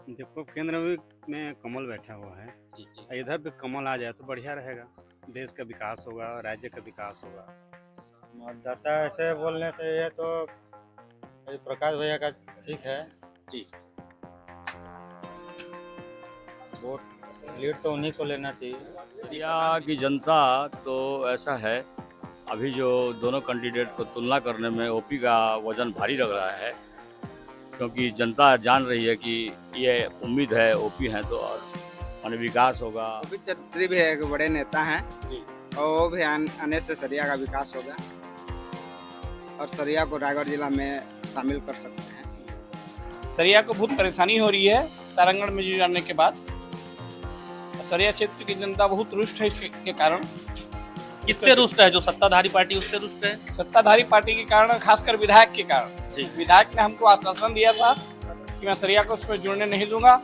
देखो केंद्र में कमल बैठा हुआ है। जी जी। इधर भी कमल आ जाए तो बढ़िया रहेगा। देश का विकास होगा, राज्य का विकास होगा। मतदाता ऐसे बोलने से ये तो ये प्रकाश भैया का ठीक है। जी। वोट लीड तो उन्हीं को लेना चाहिए। इंडिया की जनता तो ऐसा है, अभी जो दोनों कैंडिडेट को तुलना करने में ओपी का वजन भारी लग रहा है, क्योंकि जनता जान रही है कि ये उम्मीद है ओपी हैं तो और माने विकास होगा। ओपी चौधरी भी एक बड़े नेता हैं जी। और वो भी आने से सरिया का विकास होगा और सरिया को रायगढ़ जिला में शामिल कर सकते हैं। सरिया को बहुत परेशानी हो रही है तारागढ़ में जाने के बाद। सरिया क्षेत्र की जनता बहुत रुष्ट है इसके कारण। किससे रुष्ट है? जो सत्ताधारी पार्टी उससे रुष्ट है? सत्ताधारी पार्टी के कारण, खासकर विधायक के कारण। जी। विधायक ने हमको आश्वासन दिया था कि मैं सरिया को उसमें जुड़ने नहीं दूंगा,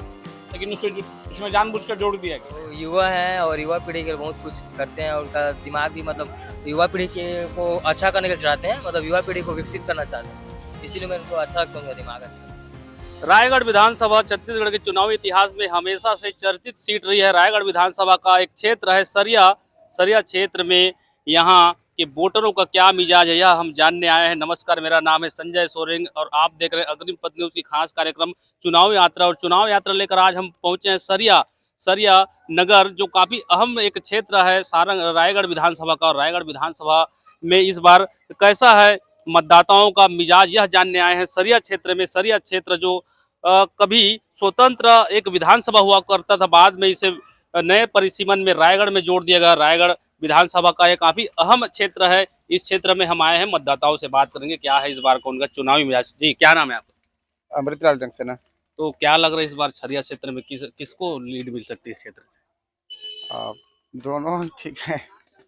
लेकिन उसमें जानबूझकर जोड़ दिया गया। तो युवा हैं और युवा पीढ़ी के लिए बहुत कुछ करते हैं और उनका दिमाग भी मतलब युवा पीढ़ी को अच्छा करने के लिए चाहते हैं, मतलब युवा पीढ़ी को विकसित करना चाहते हैं, इसीलिए मैं उनको अच्छा लगता हूँ, दिमाग अच्छा। रायगढ़ विधानसभा छत्तीसगढ़ के चुनावी इतिहास में हमेशा से चर्चित सीट रही है। रायगढ़ विधानसभा का एक क्षेत्र है सरिया क्षेत्र में यहाँ के वोटरों का क्या मिजाज है, यह हम जानने आए हैं। नमस्कार, मेरा नाम है संजय सोरेंग और आप देख रहे हैं अग्रिम पथ न्यूज़ की खास कार्यक्रम चुनाव यात्रा। और चुनाव यात्रा लेकर आज हम पहुंचे हैं सरिया नगर, जो काफ़ी अहम एक क्षेत्र है रायगढ़ विधानसभा का। और रायगढ़ विधानसभा में इस बार कैसा है मतदाताओं का मिजाज, यह जानने आए हैं। सरिया क्षेत्र जो कभी स्वतंत्र एक विधानसभा हुआ करता था, बाद में इसे नए परिसीमन में रायगढ़ में जोड़ दिया गया। रायगढ़ विधानसभा का एक काफी अहम क्षेत्र है। इस क्षेत्र में हम आए हैं, मतदाताओं से बात करेंगे क्या है इस बार का उनका चुनावी मिजाज। जी, क्या नाम है आपका? अमृतलाल जंक्शन। तो क्या लग रहा है इस बार सरिया क्षेत्र में किसको लीड मिल सकती है इस क्षेत्र से? दोनों ठीक है,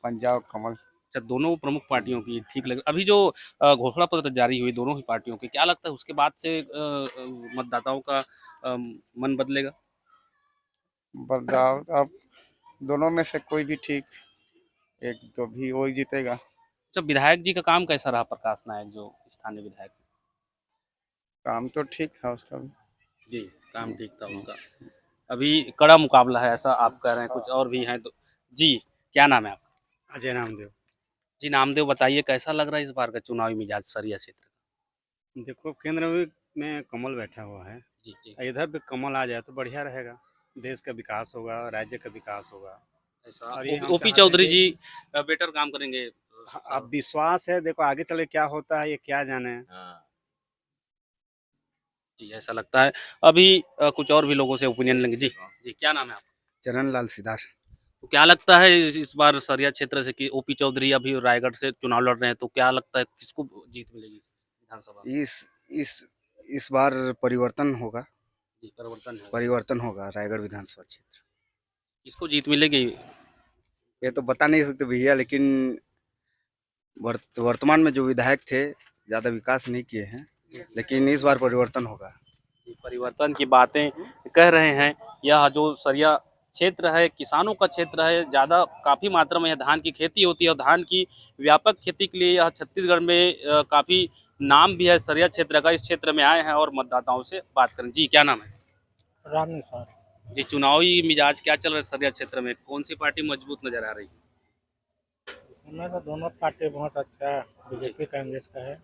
पंजाब कमल। अच्छा, दोनों प्रमुख पार्टियों की ठीक लग। अभी जो घोषणा पत्र जारी हुई दोनों ही पार्टियों की, क्या लगता है उसके बाद से मतदाताओं का मन बदलेगा? बदलाव अब दोनों में से कोई भी ठीक, एक तो भी वही जीतेगा। अच्छा, विधायक जी का काम कैसा रहा? प्रकाश नायक जो स्थानीय विधायक? काम तो ठीक था उसका भी। जी, काम ठीक था उनका। अभी कड़ा मुकाबला है ऐसा आप कह रहे हैं, कुछ और भी हैं तो। जी, क्या नाम है आपका? अजय नामदेव। जी नामदेव, बताइए कैसा लग रहा है इस बार का चुनावी मिजाज सरिया क्षेत्र का? देखो केंद्र में कमल बैठा हुआ है। जी जी। इधर भी कमल आ जाए तो बढ़िया रहेगा। देश का विकास होगा, राज्य का विकास होगा। ऐसा और ये हम ओपी चाहते हैं चौधरी कि जी बेटर काम करेंगे। अब विश्वास है, देखो आगे चले क्या होता है ये क्या जाने। जी, ऐसा लगता है। अभी कुछ और भी लोगों से ओपिनियन लेंगे। जी जी, क्या नाम है आपका? चरण लाल सिदार। तो क्या लगता है इस बार सरिया क्षेत्र से कि ओपी चौधरी अभी रायगढ़ से चुनाव लड़ रहे हैं, तो क्या लगता है किसको जीत मिलेगी इस विधानसभा में? इस बार परिवर्तन होगा। जी, परिवर्तन होगा। परिवर्तन होगा रायगढ़ विधानसभा क्षेत्र। किसको जीत मिलेगी? ये तो बता नहीं सकते भैया, लेकिन वर्तमान में जो विधायक थे ज़्यादा विकास नहीं किए हैं, लेकिन इस बार परिवर्तन होगा। परिवर्तन की बातें कह रहे हैं। यह जो सरिया क्षेत्र है किसानों का क्षेत्र है, ज़्यादा काफ़ी मात्रा में यह धान की खेती होती है और धान की व्यापक खेती के लिए यह छत्तीसगढ़ में काफ़ी नाम भी है सरिया क्षेत्र का। इस क्षेत्र में आए हैं और मतदाताओं से बात करें। जी, क्या नाम है? राम निशान। जी, चुनावी मिजाज क्या चल रहा है सरिया क्षेत्र में? कौन सी पार्टी मजबूत नजर आ रही है? उनमें तो दोनों पार्टी बहुत अच्छा है, बीजेपी कांग्रेस का है।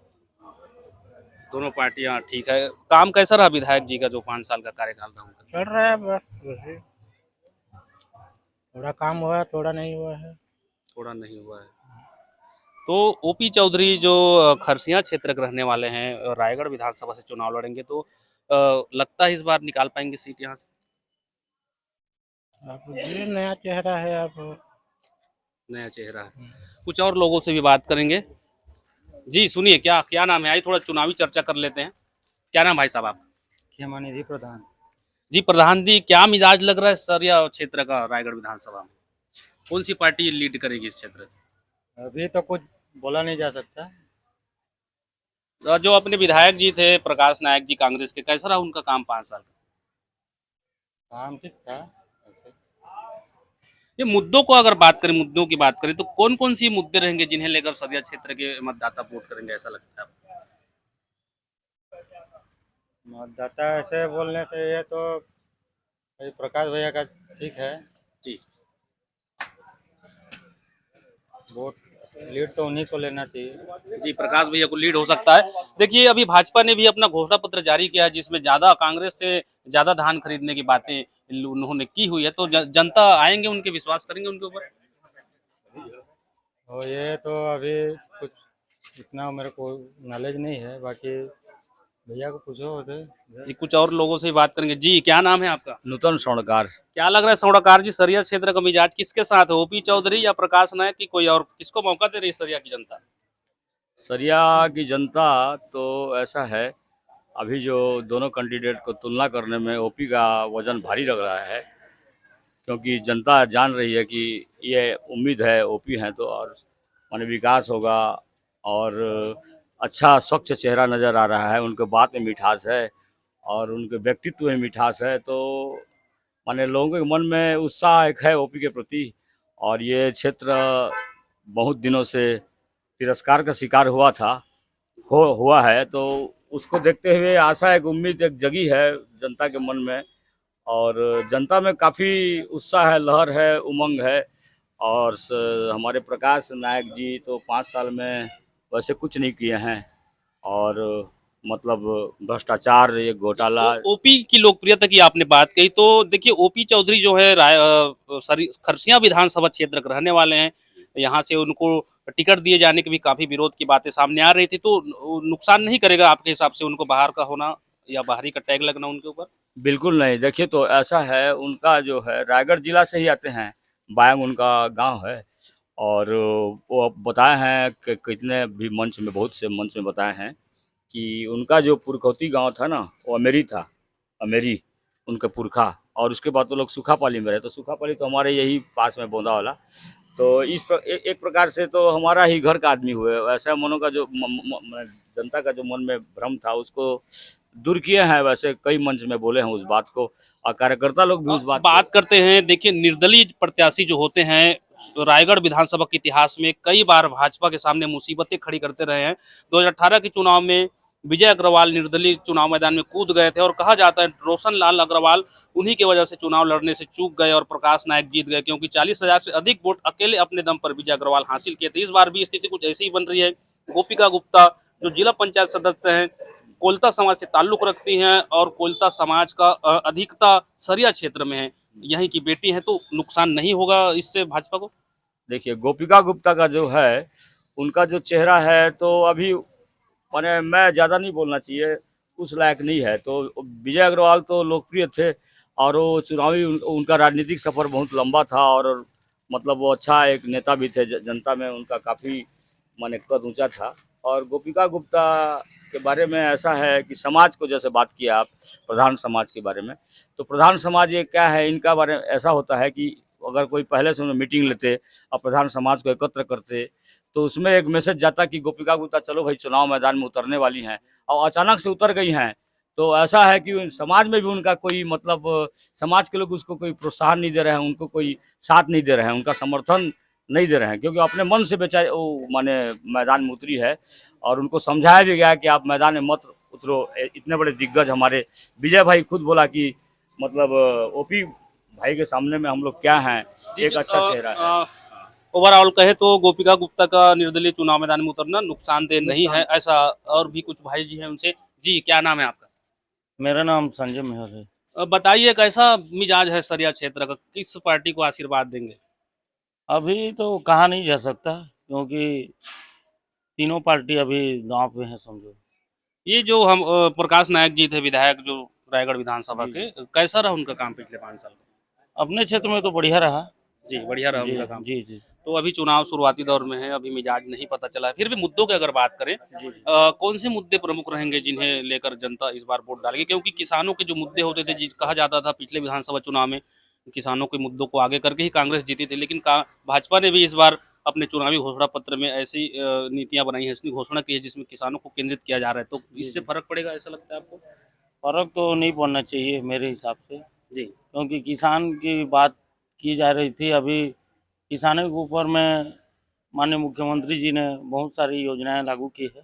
दोनों पार्टियां ठीक है। काम कैसा रहा विधायक जी का जो 5 साल का कार्यकाल रहा उनका? चल रहा है बस वैसे, थोड़ा काम हुआ है, थोड़ा नहीं हुआ है। थोड़ा नहीं हुआ है। तो ओपी चौधरी जो खरसिया क्षेत्र के रहने वाले हैं, रायगढ़ विधानसभा से चुनाव लड़ेंगे, तो लगता है इस बार निकाल पाएंगे सीट यहाँ से? अब ये नया चेहरा है, अब नया चेहरा है। कुछ और लोगों से भी बात करेंगे। जी सुनिए, क्या क्या नाम है? आइए थोड़ा चुनावी चर्चा कर लेते हैं। क्या नाम भाई साहब आपका? खेमानिधि प्रधान। जी प्रधान जी, क्या मिजाज लग रहा है सरिया क्षेत्र का रायगढ़ विधानसभा में? कौन सी पार्टी लीड करेगी इस क्षेत्र से? अभी तो कुछ बोला नहीं जा सकता। जो अपने विधायक जी थे प्रकाश नायक जी कांग्रेस के, कैसा रहा उनका काम 5 साल का? काम ठीक था ऐसे। ये मुद्दों को अगर बात करें, मुद्दों की बात करें, तो कौन कौन सी मुद्दे रहेंगे जिन्हें लेकर सरिया क्षेत्र के मतदाता वोट करेंगे, ऐसा लगता है आपको? मतदाता ऐसे बोलने से ये तो ये प्रकाश भैया का ठीक है। जी। वोट लीड तो उन्हीं को लेना चाहिए। जी, प्रकाश भैया को लीड हो सकता है। देखिए, अभी भाजपा ने भी अपना घोषणा पत्र जारी किया है, जिसमें ज्यादा कांग्रेस से ज्यादा धान खरीदने की बातें उन्होंने की हुई है। तो जनता आएंगे, उनके विश्वास करेंगे उनके ऊपर। और ये तो अभी कुछ इतना मेरे को नॉलेज नहीं है, बाकी भैया को पूछो होते। जी, कुछ और लोगों से ही बात करेंगे। जी, क्या नाम है आपका? नूतन स्वर्णकार। क्या लग रहा है स्वर्णकार जी, सरिया क्षेत्र का मिजाज किसके साथ है? ओपी चौधरी या प्रकाश नायक की कोई और? किसको मौका दे रही है सरिया की जनता? सरिया की जनता तो ऐसा है, अभी जो दोनों कैंडिडेट को तुलना करने में ओपी का वजन भारी लग रहा है, क्योंकि जनता जान रही है कि ये उम्मीद है ओपी हैं तो और माने विकास होगा और अच्छा स्वच्छ चेहरा नज़र आ रहा है, उनके बात में मिठास है और उनके व्यक्तित्व में मिठास है, तो माने लोगों के मन में उत्साह एक है ओपी के प्रति। और ये क्षेत्र बहुत दिनों से तिरस्कार का शिकार हुआ है, तो उसको देखते हुए आशा एक उम्मीद एक जगी है जनता के मन में और जनता में काफ़ी उत्साह है, लहर है, उमंग है। और हमारे प्रकाश नायक जी तो 5 साल में वैसे कुछ नहीं किए हैं और मतलब भ्रष्टाचार, ये घोटाला। ओपी की लोकप्रियता की आपने बात कही, तो देखिए ओपी चौधरी जो है खरसिया विधानसभा क्षेत्र के रहने वाले हैं। यहाँ से उनको टिकट दिए जाने के भी काफी विरोध की बातें सामने आ रही थी, तो नुकसान नहीं करेगा आपके हिसाब से उनको बाहर का होना या बाहरी का टैग लगना उनके ऊपर? बिल्कुल नहीं। देखिए, तो ऐसा है, उनका जो है रायगढ़ जिला से ही आते हैं, बायंग उनका गांव है और वो बताए हैं कि कितने भी मंच में, बहुत से मंच में बताए हैं कि उनका जो पुरखौती गांव था ना, वो अमेरी था, अमेरी उनका पुरखा। और उसके बाद तो लोग सूखापाली में रहे, तो सूखापाली तो हमारे यही पास में बोंदा वाला। तो एक प्रकार से तो हमारा ही घर का आदमी हुए। ऐसा मनों का जो जनता का जो मन में भ्रम था उसको दूर किए हैं, वैसे कई मंच में बोले हैं उस बात को और कार्यकर्ता लोग भी उस बात करते हैं। देखिए, निर्दलीय प्रत्याशी जो होते हैं रायगढ़ विधानसभा के इतिहास में कई बार भाजपा के सामने मुसीबतें खड़ी करते रहे हैं। 2018 के चुनाव में विजय अग्रवाल निर्दलीय चुनाव मैदान में कूद गए थे और कहा जाता है रोशन लाल अग्रवाल उन्हीं की वजह से चुनाव लड़ने से चूक गए और प्रकाश नायक जीत गए, क्योंकि 40,000 से अधिक वोट अकेले अपने दम पर विजय अग्रवाल हासिल किए थे। इस बार भी स्थिति कुछ ऐसी ही बन रही है। गोपिका गुप्ता जो जिला पंचायत सदस्य हैं, कोलता समाज से ताल्लुक रखती हैं और कोलता समाज का अधिकता सरिया क्षेत्र में है, यहीं की बेटी है, तो नुकसान नहीं होगा इससे भाजपा को? देखिए, गोपिका गुप्ता का जो है, उनका जो चेहरा है तो अभी माने मैं ज़्यादा नहीं बोलना चाहिए, उस लायक नहीं है। तो विजय अग्रवाल तो लोकप्रिय थे और वो चुनावी उनका राजनीतिक सफ़र बहुत लंबा था और मतलब वो अच्छा एक नेता भी थे, जनता में उनका काफ़ी माने कद ऊंचा था। और गोपिका गुप्ता के बारे में ऐसा है कि समाज को जैसे बात किया आप, प्रधान समाज के बारे में, तो प्रधान समाज ये क्या है, इनका बारे में ऐसा होता है कि अगर कोई पहले से उन्हें मीटिंग लेते और प्रधान समाज को एकत्र करते तो उसमें एक मैसेज जाता कि गोपिका गुप्ता चलो भाई चुनाव मैदान में उतरने वाली हैं, और अचानक से उतर गई हैं। तो ऐसा है कि समाज में भी उनका कोई मतलब, समाज के लोग उसको कोई प्रोत्साहन नहीं दे रहे हैं, उनको कोई साथ नहीं दे रहे हैं, उनका समर्थन नहीं दे रहे हैं, क्योंकि अपने मन से बेचारे वो माने मैदान में उतरी है और उनको समझाया भी गया कि आप मैदान में मत उतरो। इतने बड़े दिग्गज हमारे विजय भाई खुद बोला कि मतलब ओपी भाई के सामने में हम लोग क्या हैं, एक अच्छा चेहरा है। ओवरऑल कहे तो गोपिका गुप्ता का निर्दलीय चुनाव मैदान में उतरना नुकसानदेह नहीं है, ऐसा और भी कुछ भाई जी हैं उनसे। जी, क्या नाम है आपका? मेरा नाम संजय मेहर है। बताइए कैसा मिजाज है सरिया क्षेत्र का, किस पार्टी को आशीर्वाद देंगे? अभी तो कहा नहीं जा सकता क्योंकि तीनों पार्टी अभी दांव पे है समझो। ये जो हम प्रकाश नायक जी थे विधायक जो रायगढ़ विधानसभा के, कैसा रहा उनका काम पिछले 5 साल में? अपने क्षेत्र में तो बढ़िया रहा। जी, बढ़िया रहा जी उनका काम। जी जी तो अभी चुनाव शुरुआती दौर में है, अभी मिजाज नहीं पता चला है। फिर भी मुद्दों की अगर बात करें, कौन से मुद्दे प्रमुख रहेंगे जिन्हें लेकर जनता इस बार वोट डालेगी? क्योंकि किसानों के जो मुद्दे होते थे, कहा जाता था पिछले विधानसभा चुनाव में किसानों के मुद्दों को आगे करके ही कांग्रेस जीती थी, लेकिन भाजपा ने भी इस बार अपने चुनावी घोषणा पत्र में ऐसी नीतियां बनाई हैं, ऐसी घोषणा की है जिसमें किसानों को केंद्रित किया जा रहा है। तो इससे फर्क पड़ेगा ऐसा लगता है आपको? फर्क तो नहीं पड़ना चाहिए मेरे हिसाब से जी, क्योंकि किसान की बात की जा रही थी। अभी किसानों के ऊपर में माननीय मुख्यमंत्री जी ने बहुत सारी योजनाएं लागू की है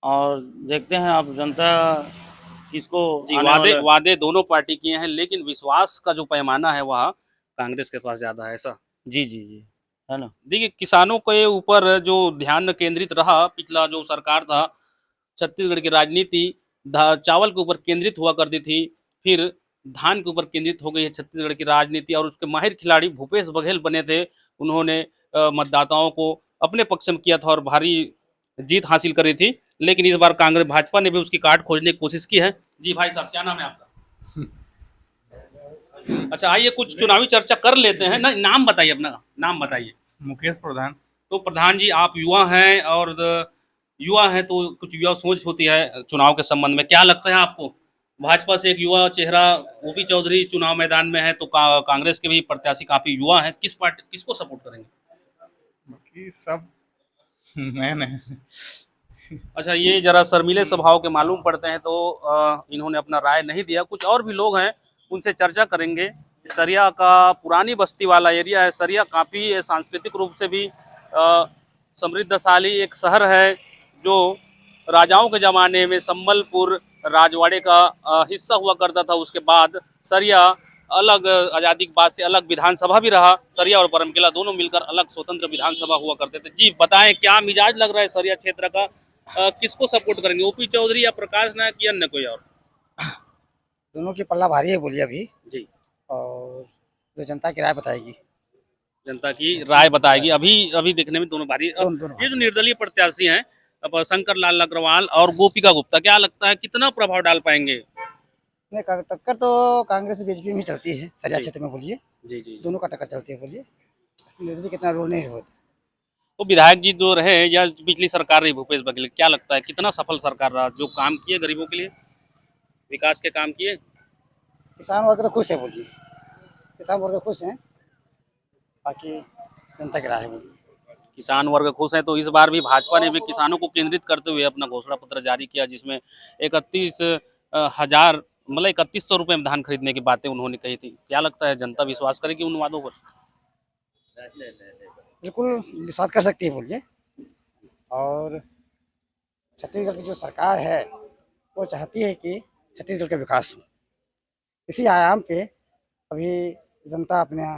और देखते हैं आप जनता किसको जी, आने वादे वाले- वादे दोनों पार्टी किए हैं, लेकिन विश्वास का जो पैमाना है वह कांग्रेस के पास ज्यादा है, ऐसा। जी जी जी, है ना। देखिए, किसानों के ऊपर जो ध्यान केंद्रित रहा, पिछला जो सरकार था, छत्तीसगढ़ की राजनीति चावल के ऊपर केंद्रित हुआ करती थी, फिर धान के ऊपर केंद्रित हो गई है छत्तीसगढ़ की राजनीति, और उसके माहिर खिलाड़ी भूपेश बघेल बने थे। उन्होंने मतदाताओं को अपने पक्ष में किया था और भारी जीत हासिल करी थी। लेकिन इस बार कांग्रेस भाजपा ने भी उसकी काट खोजने की कोशिश की है। जी भाई साहब, क्या नाम है आपका? अच्छा, आइए कुछ चुनावी चर्चा कर लेते हैं ना। नाम बताइए, अपना नाम बताइए। मुकेश प्रधान। तो प्रधान जी, आप युवा हैं, और युवा हैं तो कुछ युवा सोच होती है चुनाव के संबंध में। क्या लगता है आपको, भाजपा से एक युवा चेहरा ओपी चौधरी चुनाव मैदान में है, तो कांग्रेस के भी प्रत्याशी काफी युवा हैं, किस पार्टी किसको सपोर्ट करेंगे? बाकी सब मैंने अच्छा, ये जरा शर्मीले स्वभाव के मालूम पड़ते हैं, तो इन्होंने अपना राय नहीं दिया। कुछ और भी लोग हैं, उनसे चर्चा करेंगे। सरिया का पुरानी बस्ती वाला एरिया है। सरिया काफ़ी सांस्कृतिक रूप से भी समृद्धशाली एक शहर है, जो राजाओं के ज़माने में संबलपुर राजवाड़े का हिस्सा हुआ करता था। उसके बाद सरिया अलग, आज़ादी के बाद से अलग विधानसभा भी रहा। सरिया और बरमकेला दोनों मिलकर अलग स्वतंत्र विधानसभा हुआ करते थे। जी बताएं, क्या मिजाज लग रहा है सरिया क्षेत्र का? किसको सपोर्ट करेंगे, ओपी चौधरी या प्रकाश नायक या अन्य कोई और? दोनों की पल्ला भारी है बोलिए अभी। जी, और जो जनता की राय बताएगी। जनता की राय बताएगी। अभी अभी देखने में दोनों भारी। दोनों ये जो निर्दलीय प्रत्याशी हैं, अब शंकर लाल अग्रवाल और गोपिका गुप्ता, क्या लगता है कितना प्रभाव डाल पाएंगे? नहीं, टक्कर तो कांग्रेस बीजेपी में चलती है सरिया जी। क्षेत्र में बोलिए। जी जी। दोनों का टक्कर चलती है बोलिए। निर्दलीय कितना रोल नहीं होता। तो विधायक जी जो रहे या पिछली सरकार रही भूपेश बघेल, क्या लगता है कितना सफल सरकार रहा? जो काम किए गरीबों के लिए, विकास के काम किए? किसान वर्ग तो खुश है बोलिए। किसान वर्ग खुश हैं, बाकी जनता की राय है बोलिए। किसान वर्ग खुश है, तो इस बार भी भाजपा ने भी किसानों को केंद्रित करते हुए अपना घोषणा पत्र जारी किया, जिसमें 31,000 मतलब 3100 रुपये में धान खरीदने की बातें उन्होंने कही थी। क्या लगता है जनता विश्वास करेगी उन वादों पर? बिल्कुल विश्वास कर सकती है बोलिए। और छत्तीसगढ़ की जो सरकार है वो चाहती है कि छत्तीसगढ़ का विकास हो। इसी आयाम पे अभी जनता अपना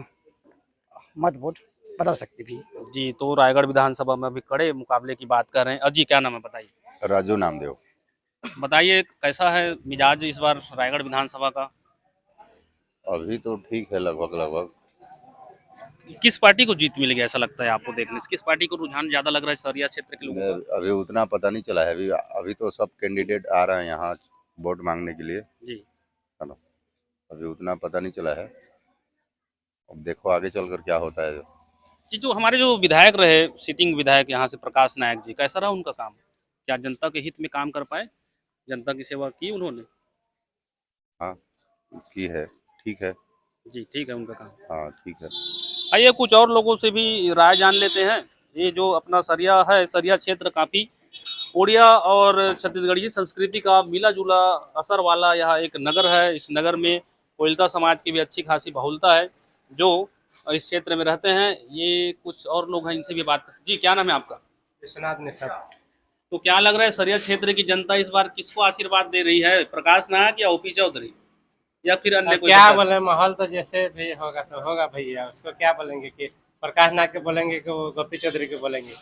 मत वोट बदल सकती भी। जी, तो रायगढ़ विधानसभा में अभी कड़े मुकाबले की बात कर रहे हैं। अजी, क्या नाम है बताइए? राजू नामदेव। बताइए, कैसा है मिजाज इस बार रायगढ़ विधानसभा का? अभी तो ठीक है, लगभग लगभग। किस पार्टी को जीत मिलेगी ऐसा लगता है आपको देखने से? किस पार्टी को रुझान ज्यादा लग रहा है सरिया क्षेत्र के लोगों का? अभी उतना पता नहीं चला है। अभी तो सब कैंडिडेट आ रहे हैं यहाँ वोट मांगने के लिए, जी, है ना। अभी उतना पता नहीं चला है, अब देखो आगे चलकर क्या होता है। जी, जो हमारे जो विधायक रहे, सिटिंग विधायक यहाँ से प्रकाश नायक जी, कैसा रहा उनका काम? क्या जनता के हित में काम कर पाए? जनता की सेवा की उन्होंने? हाँ, की है, ठीक है। जी, ठीक है उनका काम। हाँ, ठीक है। आइए कुछ और लोगों से भी राय जान लेते हैं। ये जो अपना सरिया है, सरिया क्षेत्र काफ़ी ओडिया और छत्तीसगढ़ी संस्कृति का मिला जुला असर वाला यह एक नगर है। इस नगर में कोयलता समाज की भी अच्छी खासी बहुलता है, जो इस क्षेत्र में रहते हैं। ये कुछ और लोग हैं, इनसे भी बात। जी, क्या नाम है आपका? विश्वनाथ निषाद। तो क्या लग रहा है सरिया क्षेत्र की जनता इस बार किसको आशीर्वाद दे रही है, प्रकाश नायक या ओपी चौधरी या फिर अन्य कोई? क्या बोले, माहौल तो जैसे भी होगा तो होगा भैया। उसको क्या बोलेंगे कि प्रकाश नायक के बोलेंगे कि वो गोपी चौधरी के बोलेंगे?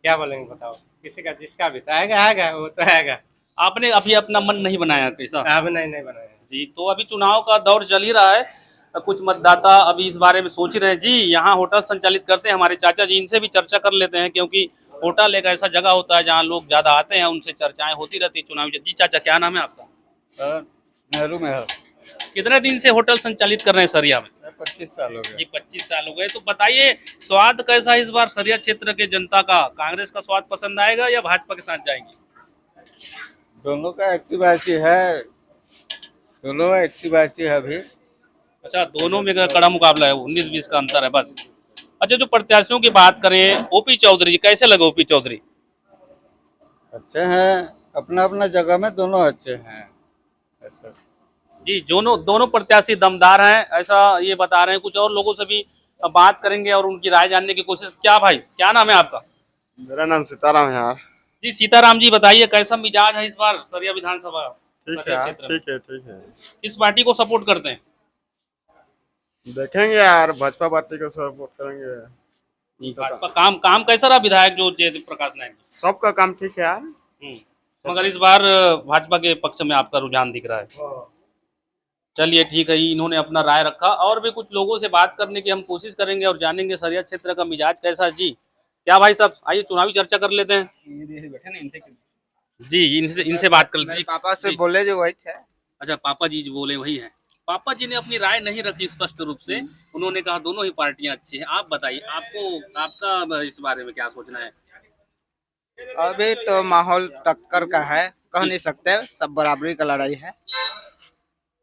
क्या बोलेंगे बताओ? किसी का जिसका भी तो आएगा वो तो आएगा। आपने अभी अपना मन नहीं बनाया कैसा? अब नहीं बनाया जी, तो अभी चुनाव का दौर चल ही रहा है। कुछ मतदाता अभी इस बारे में सोच ही रहे हैं। जी, यहाँ होटल संचालित करते हैं हमारे चाचा जी, इनसे भी चर्चा कर लेते हैं, क्योंकि होटल एक ऐसा जगह होता है जहाँ लोग ज्यादा आते हैं, उनसे चर्चाएं होती रहती है चुनावी। जी चाचा, क्या नाम है आपका? नेहरू महल। कितने दिन से होटल संचालित कर रहे हैं सरिया में? 25 साल हो गए। जी, 25 साल हो गए। तो बताइए, स्वाद कैसा है इस बार सरिया क्षेत्र के जनता का? कांग्रेस का स्वाद पसंद आएगा या भाजपा के साथ जाएंगे? दोनों का एक्सी बासी है, दोनों एक्सी बासी है अभी। अच्छा, दोनों में कड़ा मुकाबला है, 19-20 का अंतर है बस। अच्छा, जो प्रत्याशियों की बात करें, ओपी चौधरी जी, कैसे लगे ओपी चौधरी? अच्छे हैं, अपना अपना जगह में दोनों अच्छे हैं ऐसा। जी, दोनों प्रत्याशी दमदार हैं, ऐसा ये बता रहे हैं। कुछ और लोगों से भी बात करेंगे और उनकी राय जानने की कोशिश। क्या भाई, क्या नाम है आपका? मेरा नाम सीताराम है यार। जी, सीताराम जी, बताइए कैसा मिजाज है इस बार सरिया विधानसभा? सरिया क्षेत्र में? ठीक है किस पार्टी को सपोर्ट करते हैं? देखेंगे यार, भाजपा पार्टी को सपोर्ट करेंगे। जी, भाजपा काम कैसा रहा विधायक जो जयदीप प्रकाश नायक जी? सबका काम ठीक है यार। मगर इस बार भाजपा के पक्ष में आपका रुझान दिख रहा है। चलिए ठीक है, इन्होंने अपना राय रखा। और भी कुछ लोगों से बात करने की हम कोशिश करेंगे और जानेंगे सरिया क्षेत्र का मिजाज कैसा है। जी क्या भाई साहब, आइए चुनावी चर्चा कर लेते हैं। जी इनसे बात कर लेते हैं। पापा से बोले जो वही है। अच्छा, पापा जी बोले वही है। पापा जी ने अपनी राय नहीं रखी स्पष्ट रूप से, उन्होंने कहा दोनों ही पार्टियां अच्छी हैं। आप बताइए, आपका इस बारे में क्या सोचना है? अभी तो माहौल टक्कर का है, कह नहीं सकते, सब बराबरी का लड़ाई है।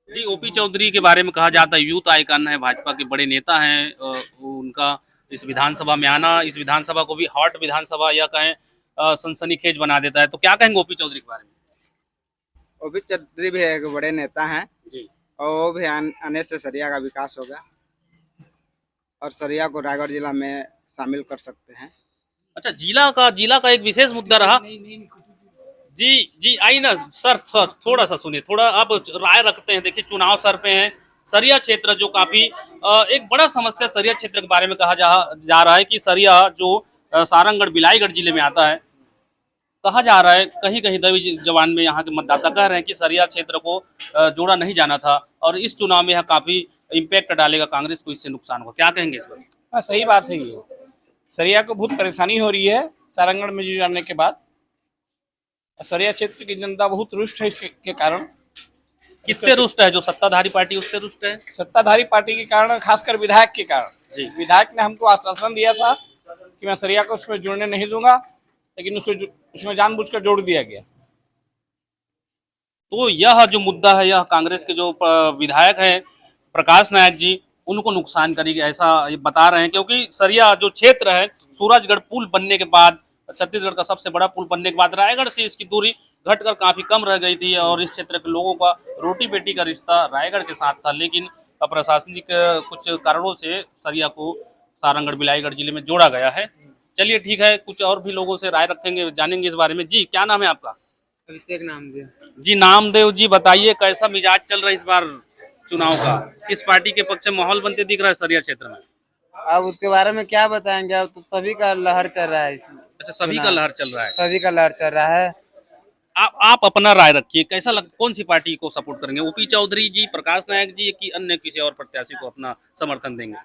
जी, ओपी चौधरी के बारे में कहा जाता है यूथ आइकन है, भाजपा के बड़े नेता हैं। उनका इस विधानसभा में आना इस विधानसभा को भी हॉट विधानसभा या कहें सनसनीखेज बना देता है। तो क्या कहेंगे ओपी चौधरी के बारे में? ओपी चौधरी भी एक बड़े नेता हैं जी, और वो भी आने से सरिया का विकास होगा और सरिया को रायगढ़ जिला में शामिल कर सकते हैं। अच्छा, जिला का एक विशेष मुद्दा रहा। जी आइए ना सर, थोड़ा सा सुनिए, थोड़ा आप राय रखते हैं। देखिए चुनाव सर पे हैं। सरिया क्षेत्र जो काफी एक बड़ा समस्या सरिया क्षेत्र के बारे में कहा जा रहा है कि सरिया जो सारंगगढ़ बिलाईगढ़ जिले में आता है, कहा जा रहा है कहीं कहीं दबी जबान में यहाँ के मतदाता कह रहे हैं कि सरिया क्षेत्र को जोड़ा नहीं जाना था और इस चुनाव में यह काफी इम्पैक्ट डालेगा कांग्रेस को, इससे नुकसान होगा। क्या कहेंगे इस पर? हाँ, सही बात है। ये सरिया को बहुत परेशानी हो रही है सारंगगढ़ में जुड़ जाने के बाद। सरिया क्षेत्र की जनता बहुत रुष्ट है इसके कारण। किससे रुष्ट है? जो सत्ताधारी पार्टी उससे रुष्ट है? सत्ताधारी पार्टी के कारण, खासकर विधायक के कारण। जी, विधायक ने हमको आश्वासन दिया था कि मैं सरिया को उसमें जुड़ने नहीं दूंगा, लेकिन उसमें जानबूझकर जोड़ दिया गया। तो यह जो मुद्दा है, यह कांग्रेस के जो विधायक हैं प्रकाश नायक जी, उनको नुकसान करेगी ऐसा ये बता रहे हैं। क्योंकि सरिया जो क्षेत्र है, सूरजगढ़ पुल बनने के बाद, छत्तीसगढ़ का सबसे बड़ा पुल बनने के बाद रायगढ़ से इसकी दूरी घटकर काफी कम रह गई थी और इस क्षेत्र के लोगों का रोटी बेटी का रिश्ता रायगढ़ के साथ था। लेकिन प्रशासनिक कुछ कारणों से सरिया को सारंगगढ़ बिलाईगढ़ जिले में जोड़ा गया है। चलिए ठीक है, कुछ और भी लोगों से राय रखेंगे, जानेंगे इस बारे में। जी क्या नाम है आपका? अभिषेक नामदेव। जी नामदेव जी, बताइए कैसा मिजाज चल रहा है इस बार चुनाव का? किस पार्टी के पक्ष में माहौल बनते दिख रहा है सरिया क्षेत्र में? अब उसके बारे में क्या बताएंगे, अब तो सभी का लहर चल रहा है इसमें। अच्छा, सभी का लहर चल रहा है। सभी का लहर चल रहा है। आप अपना राय रखिए, कैसा कौन सी पार्टी को सपोर्ट करेंगे? ओपी चौधरी जी, प्रकाश नायक जी, कि अन्य किसी और प्रत्याशी को अपना समर्थन देंगे?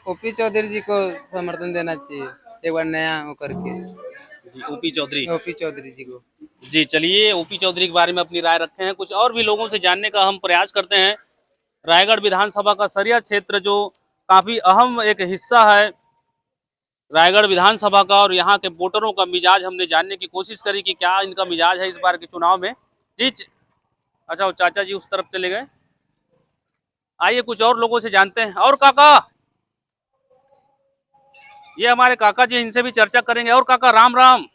ओपी चौधरी जी को समर्थन देना चाहिए, एक बार नया हो करके। जी, ओपी चौधरी जी को। जी चलिए, ओपी चौधरी के बारे में अपनी राय रखे हैं। कुछ और भी लोगों से जानने का हम प्रयास करते हैं। रायगढ़ विधानसभा का सरिया क्षेत्र जो काफी अहम एक हिस्सा है रायगढ़ विधानसभा का, और यहाँ के वोटरों का मिजाज हमने जानने की कोशिश करी कि क्या इनका मिजाज है इस बार के चुनाव में। जी अच्छा, वो चाचा जी उस तरफ चले गए। आइए कुछ और लोगों से जानते हैं। और काका, ये हमारे काका जी, इनसे भी चर्चा करेंगे। और काका राम राम।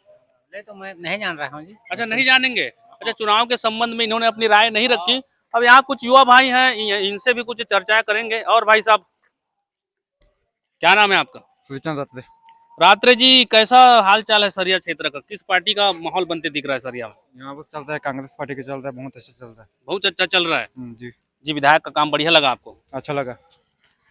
तो मैं नहीं जान रहा हूँ जी। अच्छा, नहीं जानेंगे। अच्छा, चुनाव के संबंध में इन्होंने अपनी राय नहीं रखी। अब यहाँ कुछ युवा भाई हैं, इनसे भी कुछ चर्चा करेंगे। और भाई साहब, क्या नाम है आपका? रात्रे जी, कैसा हाल चाल है सरिया क्षेत्र का? किस पार्टी का माहौल बनते दिख रहा है सरिया में? यहाँ पर चलता है कांग्रेस पार्टी का, चलता है, बहुत अच्छा चलता है। बहुत अच्छा चल रहा है। जी जी, विधायक का काम बढ़िया लगा आपको? अच्छा लगा।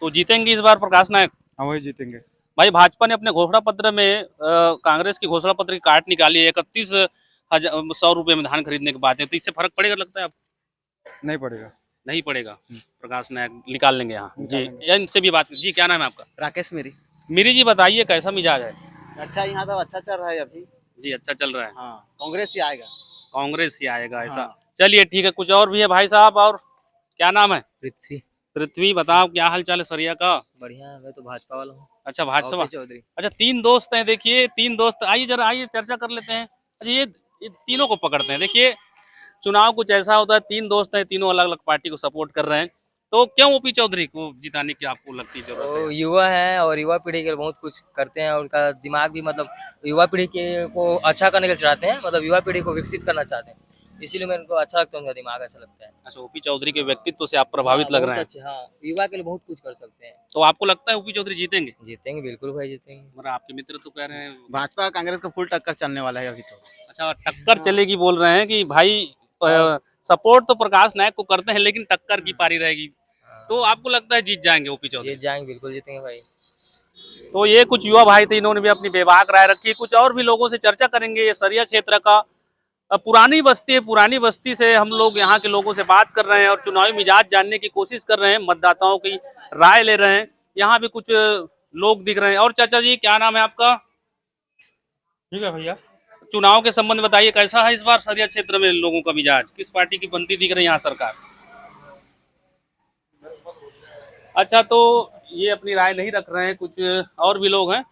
तो जीतेंगे इस बार प्रकाश नायक? हाँ, वही जीतेंगे भाई। भाजपा ने अपने घोषणा पत्र में कांग्रेस की घोषणा पत्र की काट निकाली है। 31,100 रुपये में धान खरीदने की बात है। तो इससे फर्क पड़ेगा लगता है आपको? नहीं पड़ेगा। नहीं पड़ेगा। प्रकाश नायक निकाल लेंगे यहाँ। जी इनसे भी बात। जी क्या नाम है आपका? राकेश मेरी जी, बताइए कैसा मिजाज है? अच्छा, यहाँ तो अच्छा चल रहा है अभी। जी अच्छा चल रहा है। हाँ, कांग्रेस ही आएगा। कांग्रेस ही आएगा ऐसा? हाँ। चलिए ठीक है, कुछ और भी है भाई साहब। और क्या नाम है? पृथ्वी, बताओ क्या हाल चाल है सरिया का? बढ़िया है, मैं तो भाजपा वाला हूँ। अच्छा, भाजपा चौधरी। अच्छा, 3 दोस्त हैं। देखिए 3 दोस्त, आइए जरा आइए चर्चा कर लेते हैं। अच्छा, ये तीनों को पकड़ते हैं। देखिए चुनाव कुछ ऐसा होता है, 3 दोस्त हैं, तीनों अलग अलग पार्टी को सपोर्ट कर रहे हैं। तो क्यों ओपी चौधरी को जिताने की आपको लगती जरूरत है? युवा है और युवा पीढ़ी के लिए बहुत कुछ करते हैं और उनका दिमाग भी मतलब युवा पीढ़ी को अच्छा करने के लिए चाहते हैं, मतलब युवा पीढ़ी को विकसित करना चाहते हैं, इसीलिए मेरे को अच्छा लगता है, उनका दिमाग अच्छा लगता है। अच्छा, ओपी चौधरी के व्यक्तित्व से आप प्रभावित लग रहे हैं? हाँ, युवा के लिए बहुत कुछ कर सकते हैं। तो आपको लगता है ओपी चौधरी जीतेंगे? जीतेंगे, बिल्कुल भाई जीतेंगे। मतलब आपके मित्र तो कह रहे हैं भाजपा कांग्रेस का फुल टक्कर चलने वाला है अभी तो। अच्छा, टक्कर चलेगी बोल रहे हैं कि भाई सपोर्ट तो प्रकाश नायक को करते हैं, लेकिन टक्कर की पारी रहेगी। तो आपको लगता है जीत जाएंगे ओपी चौधरी? जीत जाएंगे, बिल्कुल जीतेंगे भाई। तो ये कुछ युवा भाई थे, इन्होंने भी अपनी बेबाक राय रखी। कुछ और भी लोगों से चर्चा करेंगे। ये सरिया क्षेत्र का पुरानी बस्ती है, पुरानी बस्ती से हम लोग यहाँ के लोगों से बात कर रहे हैं और चुनावी मिजाज जानने की कोशिश कर रहे हैं, मतदाताओं की राय ले रहे हैं। यहाँ भी कुछ लोग दिख रहे हैं। और चाचा जी, क्या नाम है आपका? ठीक है भैया। चुनाव के संबंध बताइए, कैसा है इस बार सरिया क्षेत्र में लोगों का मिजाज? किस पार्टी की बनती दिख रही है यहाँ सरकार? अच्छा, तो ये अपनी राय नहीं रख रहे हैं, कुछ और भी लोग हैं।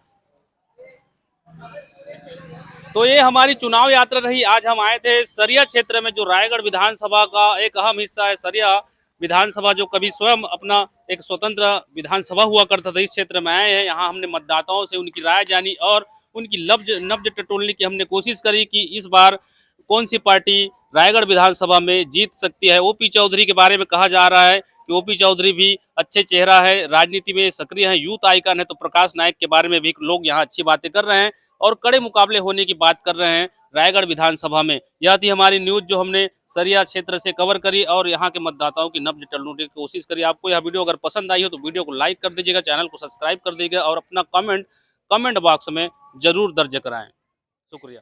तो ये हमारी चुनाव यात्रा रही। आज हम आए थे सरिया क्षेत्र में, जो रायगढ़ विधानसभा का एक अहम हिस्सा है। सरिया विधानसभा जो कभी स्वयं अपना एक स्वतंत्र विधानसभा हुआ करता था, इस क्षेत्र में आए हैं। यहाँ हमने मतदाताओं से उनकी राय जानी और उनकी नब्ज टटोलने की हमने कोशिश करी कि इस बार कौन सी पार्टी रायगढ़ विधानसभा में जीत सकती है। ओपी चौधरी के बारे में कहा जा रहा है कि ओपी चौधरी भी अच्छे चेहरा है, राजनीति में सक्रिय है, यूथ आइकन है। तो प्रकाश नायक के बारे में भी लोग यहाँ अच्छी बातें कर रहे हैं और कड़े मुकाबले होने की बात कर रहे हैं रायगढ़ विधानसभा में। यह थी हमारी न्यूज जो हमने सरिया क्षेत्र से कवर करी और यहाँ के मतदाताओं की नब्ज टटोलने की कोशिश करी। आपको यह वीडियो अगर पसंद आई हो तो वीडियो को लाइक कर दीजिएगा, चैनल को सब्सक्राइब कर दीजिएगा और अपना कमेंट बॉक्स में जरूर दर्ज कराएं। शुक्रिया।